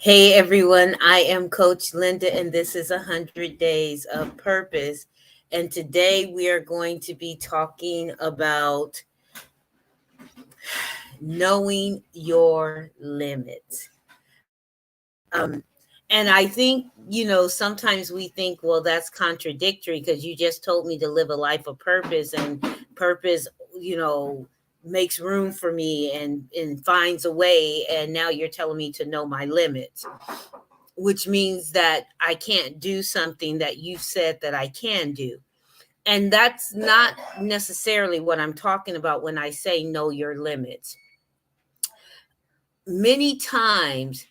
Hey everyone, I am Coach Linda, and this is 100 Days of Purpose. And today we are going to be talking about knowing your limits. And I think, sometimes we think, well, that's contradictory because you just told me to live a life of purpose, and purpose, you know, makes room for me and finds a way. And now you're telling me to know my limits, which means that I can't do something that you said that I can do. And that's not necessarily what I'm talking about when I say know your limits. Many times,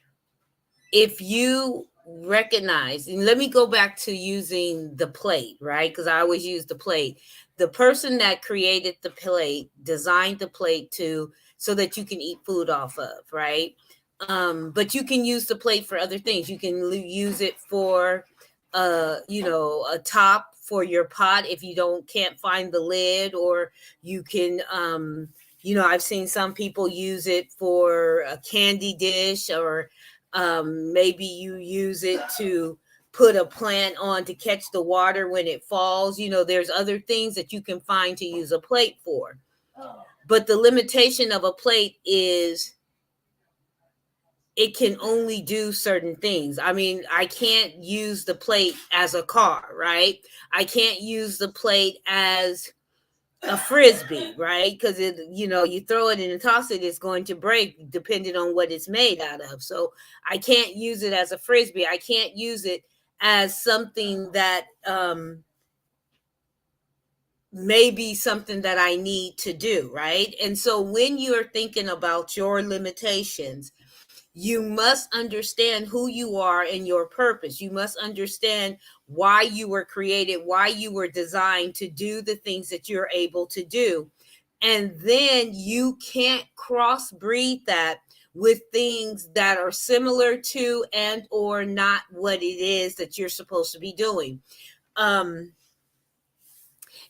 if you recognize, and let me go back to using the plate, right? Because I always use the plate. The person that created the plate designed the plate to so that you can eat food off of, right? But you can use the plate for other things. You can use it for a top for your pot if you don't can't find the lid, or you can I've seen some people use it for a candy dish, or maybe you use it to put a plant on to catch the water when it falls. There's other things that you can find to use a plate for. But the limitation of a plate is it can only do certain things. I mean, I can't use the plate as a car, right? I can't use the plate as a frisbee, right? Because you throw it and toss it, it's going to break depending on what it's made out of. So I can't use it as a frisbee. I can't use it as something that may be something that I need to do, right? And so when you're thinking about your limitations, you must understand who you are and your purpose. You must understand why you were created, why you were designed to do the things that you're able to do. And then you can't crossbreed that with things that are similar to and or not what it is that you're supposed to be doing.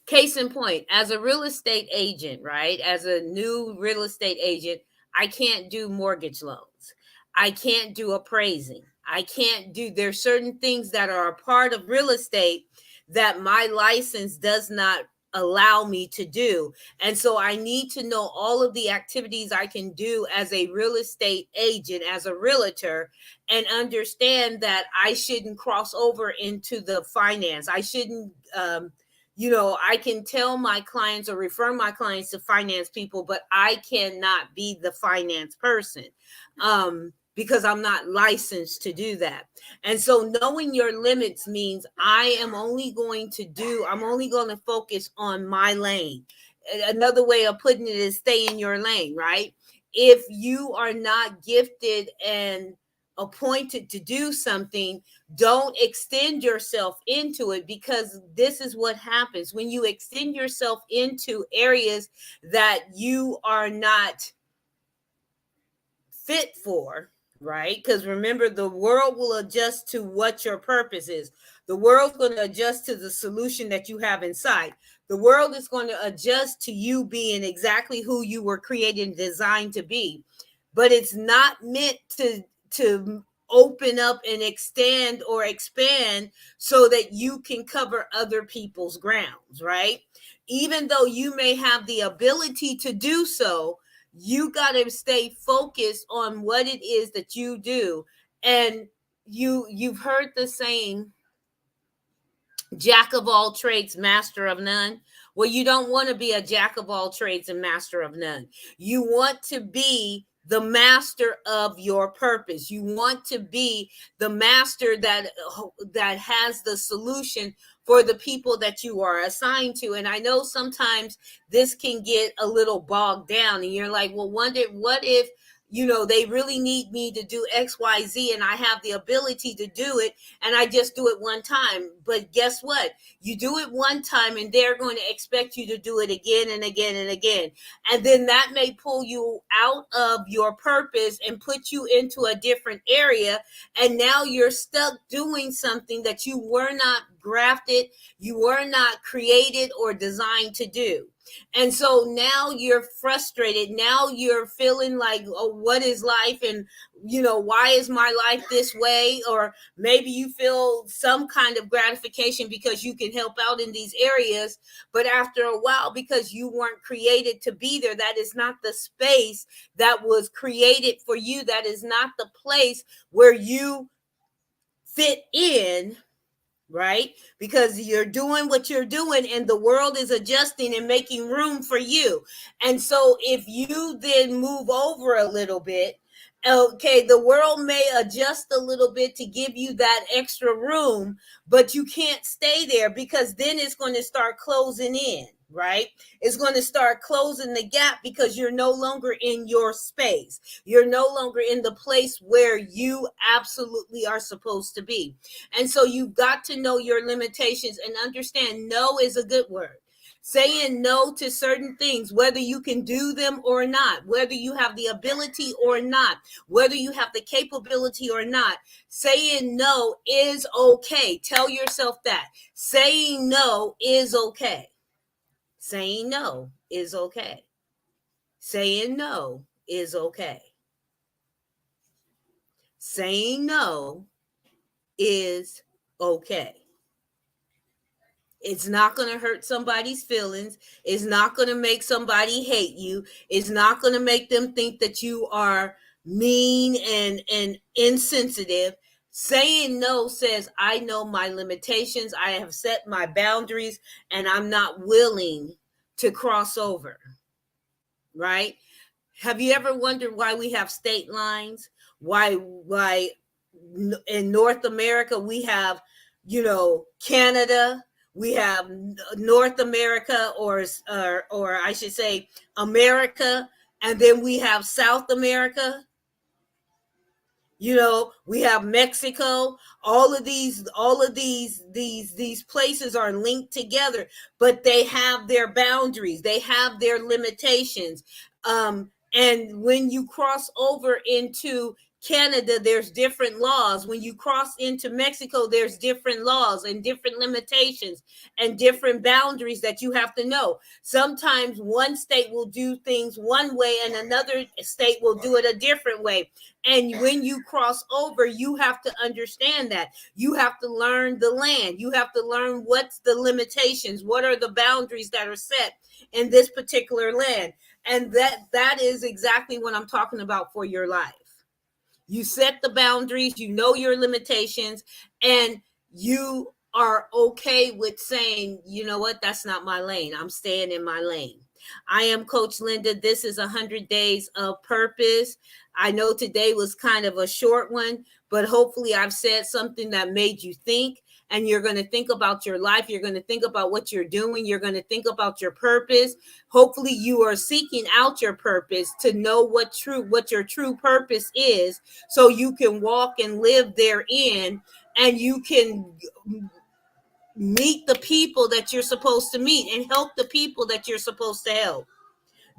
Case in point, as a real estate agent, right? As a new real estate agent, I can't do mortgage loans. I can't do appraising. I can't do, there's certain things that are a part of real estate that my license does not allow me to do. And so I need to know all of the activities I can do as a real estate agent, as a realtor, and understand that I shouldn't cross over into the finance. I shouldn't, I can tell my clients or refer my clients to finance people, but I cannot be the finance person because I'm not licensed to do that. And so knowing your limits means I'm only going to focus on my lane. Another way of putting it is stay in your lane, right? If you are not gifted and appointed to do something, don't extend yourself into it, because this is what happens when you extend yourself into areas that you are not fit for, right? Because remember, the world will adjust to what your purpose is. The world's going to adjust to the solution that you have inside. The world is going to adjust to you being exactly who you were created and designed to be. But it's not meant to open up and extend or expand so that you can cover other people's grounds, right? Even though you may have the ability to do so, you got to stay focused on what it is that you do. And you've heard the saying, jack of all trades, master of none. Well, you don't want to be a jack of all trades and master of none. You want to be the master of your purpose. You want to be the master that has the solution for the people that you are assigned to. And I know sometimes this can get a little bogged down, and you're like, well, what if they really need me to do XYZ and I have the ability to do it, and I just do it one time. But guess what? You do it one time and they're going to expect you to do it again and again and again. And then that may pull you out of your purpose and put you into a different area. And now you're stuck doing something that you were not grafted, you were not created or designed to do. And so now you're frustrated. Now you're feeling like, oh, what is life? And, why is my life this way? Or maybe you feel some kind of gratification because you can help out in these areas. But after a while, because you weren't created to be there, that is not the space that was created for you. That is not the place where you fit in, right? Because you're doing what you're doing and the world is adjusting and making room for you. And so if you then move over a little bit, okay, the world may adjust a little bit to give you that extra room, but you can't stay there, because then it's going to start closing in, right? It's going to start closing the gap because you're no longer in your space. You're no longer in the place where you absolutely are supposed to be. And so you've got to know your limitations and understand no is a good word. Saying no to certain things, whether you can do them or not, whether you have the ability or not, whether you have the capability or not, saying no is okay. Tell yourself that. Saying no is okay. Saying no is okay. Saying no is okay. Saying no is okay. It's not going to hurt somebody's feelings. It's not going to make somebody hate you. It's not going to make them think that you are mean and insensitive. Saying no says, I know my limitations. I have set my boundaries and I'm not willing to cross over. Right? Have you ever wondered why we have state lines? Why in North America we have, Canada, we have North America, or I should say America, and then we have South America. We have Mexico. All of these places are linked together, but they have their boundaries. They have their limitations. And when you cross over into Canada, there's different laws. When you cross into Mexico, there's different laws and different limitations and different boundaries that you have to know. Sometimes one state will do things one way and another state will do it a different way. And when you cross over, you have to understand that. You have to learn the land. You have to learn what's the limitations, what are the boundaries that are set in this particular land. And that is exactly what I'm talking about for your life. You set the boundaries, you know your limitations, and you are okay with saying, you know what, that's not my lane. I'm staying in my lane. I am Coach Linda. This is 100 Days of Purpose. I know today was kind of a short one, but hopefully I've said something that made you think. And you're going to think about your life. You're going to think about what you're doing. You're going to think about your purpose. Hopefully you are seeking out your purpose to know what your true purpose is, so you can walk and live therein, and you can meet the people that you're supposed to meet and help the people that you're supposed to help,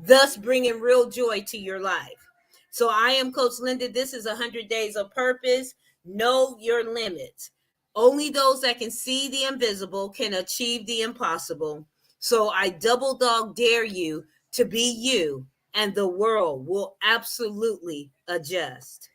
thus bringing real joy to your life. So I am Coach Linda. This is 100 Days of Purpose. Know your limits. Only those that can see the invisible can achieve the impossible. So I double dog dare you to be you, and the world will absolutely adjust.